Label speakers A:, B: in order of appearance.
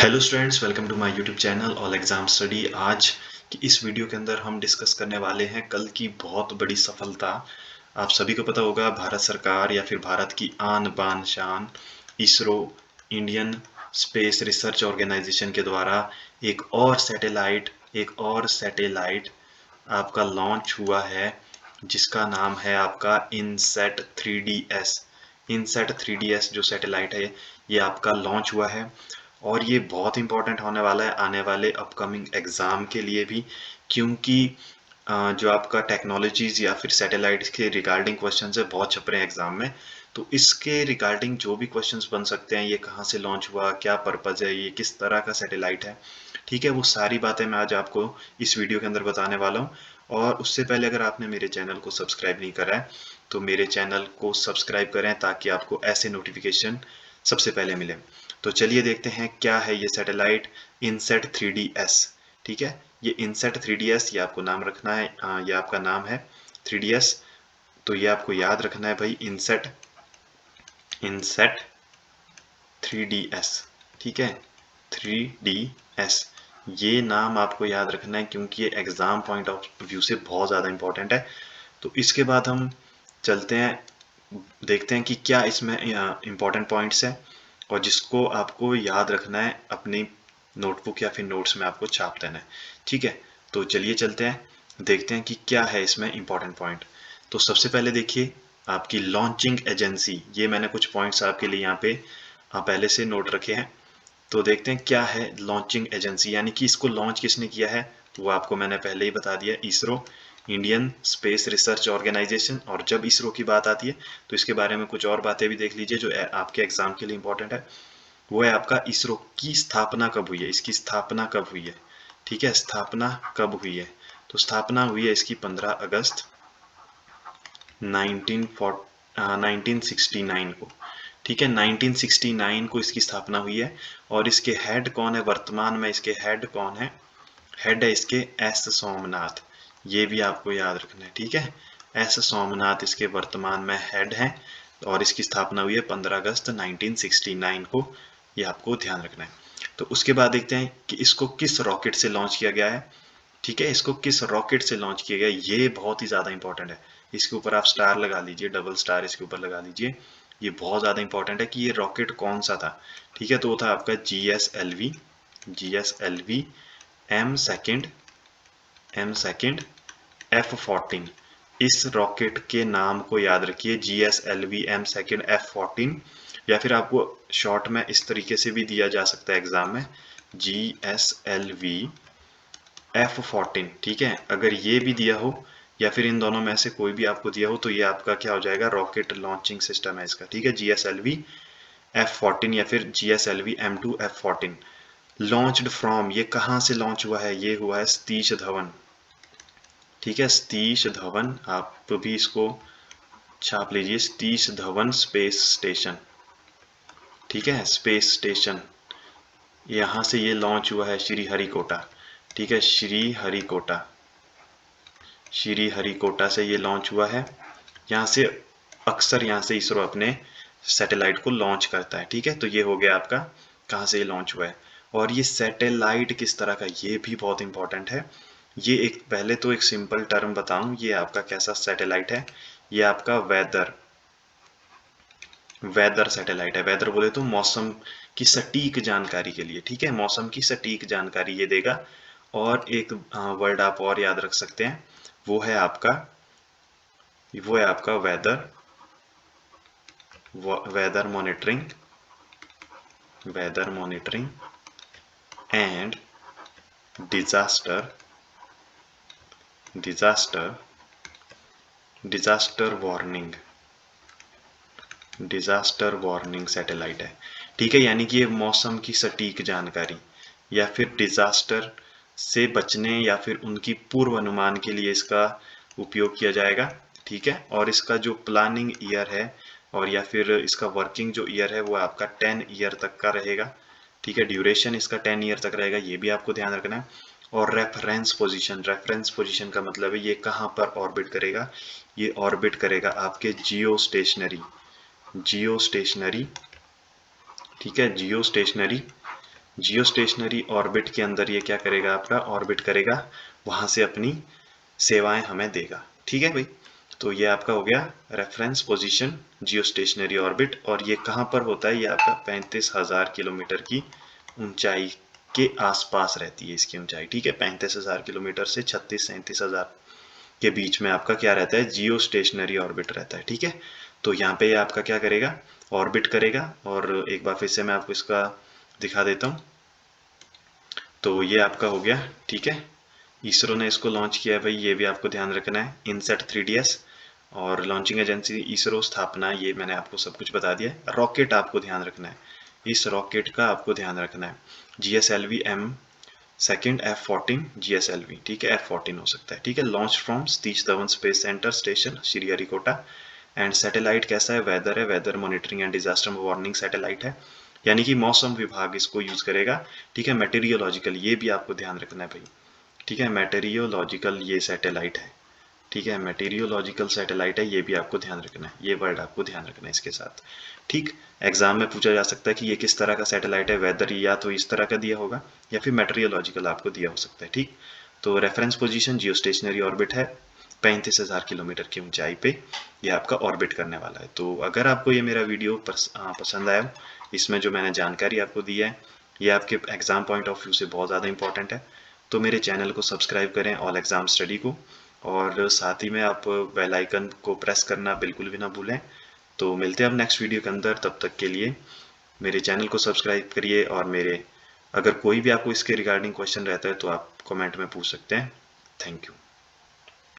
A: Hello students, welcome to my YouTube channel all exam study. आज की इस video के अंदर हम डिस्कस करने वाले हैं कल की बहुत बड़ी सफलता। आप सभी को पता होगा, भारत सरकार या फिर भारत की आन बान शान ISRO, Indian space research organisation के द्वारा एक और सैटेलाइट आपका लॉन्च हुआ है, जिसका नाम है आपका इनसैट 3DS। इनसैट 3DS जो सैटेलाइट है ये आपका लॉन्च हुआ है और ये बहुत इंपॉर्टेंट होने वाला है आने वाले अपकमिंग एग्ज़ाम के लिए भी, क्योंकि जो आपका टेक्नोलॉजीज़ या फिर सैटेलाइट्स के रिगार्डिंग क्वेश्चन है बहुत छप रहे हैं एग्ज़ाम में। तो इसके रिगार्डिंग जो भी क्वेश्चंस बन सकते हैं, ये कहाँ से लॉन्च हुआ, क्या पर्पज़ है, ये किस तरह का सैटेलाइट है, ठीक है, वो सारी बातें मैं आज आपको इस वीडियो के अंदर बताने वाला हूँ। और उससे पहले अगर आपने मेरे चैनल को सब्सक्राइब नहीं करा है तो मेरे चैनल को सब्सक्राइब करें ताकि आपको ऐसे नोटिफिकेशन सबसे पहले मिले। तो चलिए देखते हैं क्या है ये सैटेलाइट इनसैट 3DS। ठीक है, ये इनसैट 3DS, ये आपको नाम रखना है, ये आपका नाम है 3DS। तो ये आपको याद रखना है भाई, इनसैट इनसैट 3DS। ठीक है, 3DS ये नाम आपको याद रखना है क्योंकि ये एग्जाम पॉइंट ऑफ व्यू से बहुत ज़्यादा इंपॉर्टेंट है। तो इसके बाद हम चलते हैं, देखते हैं कि क्या इसमें इंपॉर्टेंट पॉइंट्स हैं और जिसको आपको याद रखना है अपनी नोटबुक या फिर नोट्स में आपको छाप देना है। ठीक है, तो चलिए चलते हैं, देखते हैं कि क्या है इसमें इंपॉर्टेंट पॉइंट। तो सबसे पहले देखिए आपकी लॉन्चिंग एजेंसी, ये मैंने कुछ पॉइंट्स आपके लिए यहाँ पे पहले से नोट रखे हैं। तो देखते हैं क्या है लॉन्चिंग एजेंसी, यानी कि इसको लॉन्च किसने किया है वो आपको मैंने पहले ही बता दिया, ISRO, Indian space research organisation. और जब इसरो की बात आती है तो इसके बारे में कुछ और बातें भी देख लीजिए जो आपके एग्जाम के लिए इंपॉर्टेंट है। वो है आपका इसरो की स्थापना कब हुई है, इसकी स्थापना कब हुई है। ठीक है, स्थापना कब हुई है, तो स्थापना हुई है इसकी 15 अगस्त 1969 को। ठीक है, 1969 को इसकी स्थापना हुई है। और इसके हेड कौन है, वर्तमान में इसके हेड कौन है, हेड है इसके एस सोमनाथ। ये भी आपको याद रखना है। ठीक है, एस सोमनाथ इसके वर्तमान में हेड हैं और इसकी स्थापना हुई है 15 अगस्त 1969 को, ये आपको ध्यान रखना है। तो उसके बाद देखते हैं कि इसको किस रॉकेट से लॉन्च किया गया है। ठीक है, इसको किस रॉकेट से लॉन्च किया गया, ये बहुत ही ज़्यादा इंपॉर्टेंट है। इसके ऊपर आप स्टार लगा लीजिए, डबल स्टार इसके ऊपर लगा लीजिए, ये बहुत ज़्यादा इंपॉर्टेंट है कि ये रॉकेट कौन सा था। ठीक है, तो वो था आपका GSLV M2 F14। इस रॉकेट के नाम को याद रखिए, GSLV M2 F14, या फिर आपको शॉर्ट में इस तरीके से भी दिया जा सकता है एग्जाम में, GSLV F14। ठीक है, अगर ये भी दिया हो या फिर इन दोनों में से कोई भी आपको दिया हो तो ये आपका क्या हो जाएगा, रॉकेट लॉन्चिंग सिस्टम है इसका। ठीक है, GSLV F14 या फिर GSLV M2 F14। Launched from, ये कहाँ से लॉन्च हुआ है, ये हुआ है सतीश धवन। ठीक है, सतीश धवन, आप भी इसको छाप लीजिए, सतीश धवन स्पेस स्टेशन। ठीक है, स्पेस स्टेशन, यहाँ से ये लॉन्च हुआ है श्रीहरिकोटा। ठीक है, श्रीहरिकोटा से ये लॉन्च हुआ है। यहाँ से अक्सर यहाँ से इसरो अपने सैटेलाइट को लॉन्च करता है। ठीक है, तो ये हो गया आपका कहाँ से ये लॉन्च हुआ है। और ये सैटेलाइट किस तरह का, ये भी बहुत इंपॉर्टेंट है। ये एक पहले तो एक सिंपल टर्म बताऊं, ये आपका कैसा सैटेलाइट है, ये आपका वेदर सैटेलाइट है। वेदर बोले तो मौसम की सटीक जानकारी के लिए। ठीक है, मौसम की सटीक जानकारी ये देगा। और एक वर्ड आप और याद रख सकते हैं, वो है आपका weather monitoring and disaster warning satellite है। ठीक है, यानी कि ये मौसम की सटीक जानकारी या फिर डिजास्टर से बचने या फिर उनकी पूर्व अनुमान के लिए इसका उपयोग किया जाएगा। ठीक है, और इसका जो प्लानिंग ईयर है और या फिर इसका वर्किंग जो ईयर है वो आपका 10 ईयर तक का रहेगा। ठीक है, ड्यूरेशन इसका 10 ईयर तक रहेगा, ये भी आपको ध्यान रखना है। और रेफरेंस पोजीशन का मतलब है ये कहाँ पर ऑर्बिट करेगा, ये ऑर्बिट करेगा आपके जियो स्टेशनरी। ठीक है, जियो स्टेशनरी जियो स्टेशनरी ऑर्बिट के अंदर ये क्या करेगा, आपका ऑर्बिट करेगा, वहां से अपनी सेवाएं हमें देगा। ठीक है भाई, तो ये आपका हो गया रेफरेंस पोजीशन जियो स्टेशनरी ऑर्बिट, और ये कहाँ पर होता है, ये आपका 35,000 किलोमीटर की ऊंचाई के आसपास रहती है इसकी ऊंचाई। ठीक है, 35,000 किलोमीटर से 36-37,000 के बीच में आपका क्या रहता है, जियो स्टेशनरी ऑर्बिट रहता है। ठीक है, तो यहाँ पे ये आपका क्या करेगा, ऑर्बिट करेगा। और एक बार फिर से मैं आपको इसका दिखा देता हूँ। तो ये आपका हो गया। ठीक है, इसरो ने इसको लॉन्च किया है भाई, ये भी आपको ध्यान रखना है, इनसेट 3DS। और लॉन्चिंग एजेंसी इसरो, स्थापना ये मैंने आपको सब कुछ बता दिया है। रॉकेट आपको ध्यान रखना है, इस रॉकेट का आपको ध्यान रखना है, GSLV M second F-14 GSLV। ठीक है, F-14 हो सकता है। ठीक है, launch from Satish Dhawan space centre station Sriharikota. And satellite कैसा है, वेदर है, weather monitoring and disaster warning satellite है, यानी कि मौसम विभाग इसको यूज करेगा। ठीक है, मेटेरियोलॉजिकल, ये भी आपको ध्यान रखना है भाई। ठीक है, मेटेरियोलॉजिकल ये सैटेलाइट है। ठीक है, मेटीरियोलॉजिकल सैटेलाइट है, ये भी आपको ध्यान रखना है, ये वर्ड आपको ध्यान रखना है इसके साथ। ठीक, एग्जाम में पूछा जा सकता है कि ये किस तरह का सैटेलाइट है, वेदर या तो इस तरह का दिया होगा या फिर मेटीरियोलॉजिकल आपको दिया हो सकता है। ठीक, तो रेफरेंस पोजीशन जियो स्टेशनरी ऑर्बिट है, 35,000 किलोमीटर की ऊंचाई पे ये आपका ऑर्बिट करने वाला है। तो अगर आपको ये मेरा वीडियो पसंद आया, इसमें जो मैंने जानकारी आपको दी है, ये आपके एग्जाम पॉइंट ऑफ व्यू से बहुत ज़्यादा इंपॉर्टेंट है, तो मेरे चैनल को सब्सक्राइब करें, ऑल एग्जाम स्टडी को, और साथ ही में आप बेल आइकन को प्रेस करना बिल्कुल भी ना भूलें। तो मिलते हैं अब नेक्स्ट वीडियो के अंदर, तब तक के लिए मेरे चैनल को सब्सक्राइब करिए, और मेरे अगर कोई भी आपको इसके रिगार्डिंग क्वेश्चन रहता है तो आप कमेंट में पूछ सकते हैं। Thank you.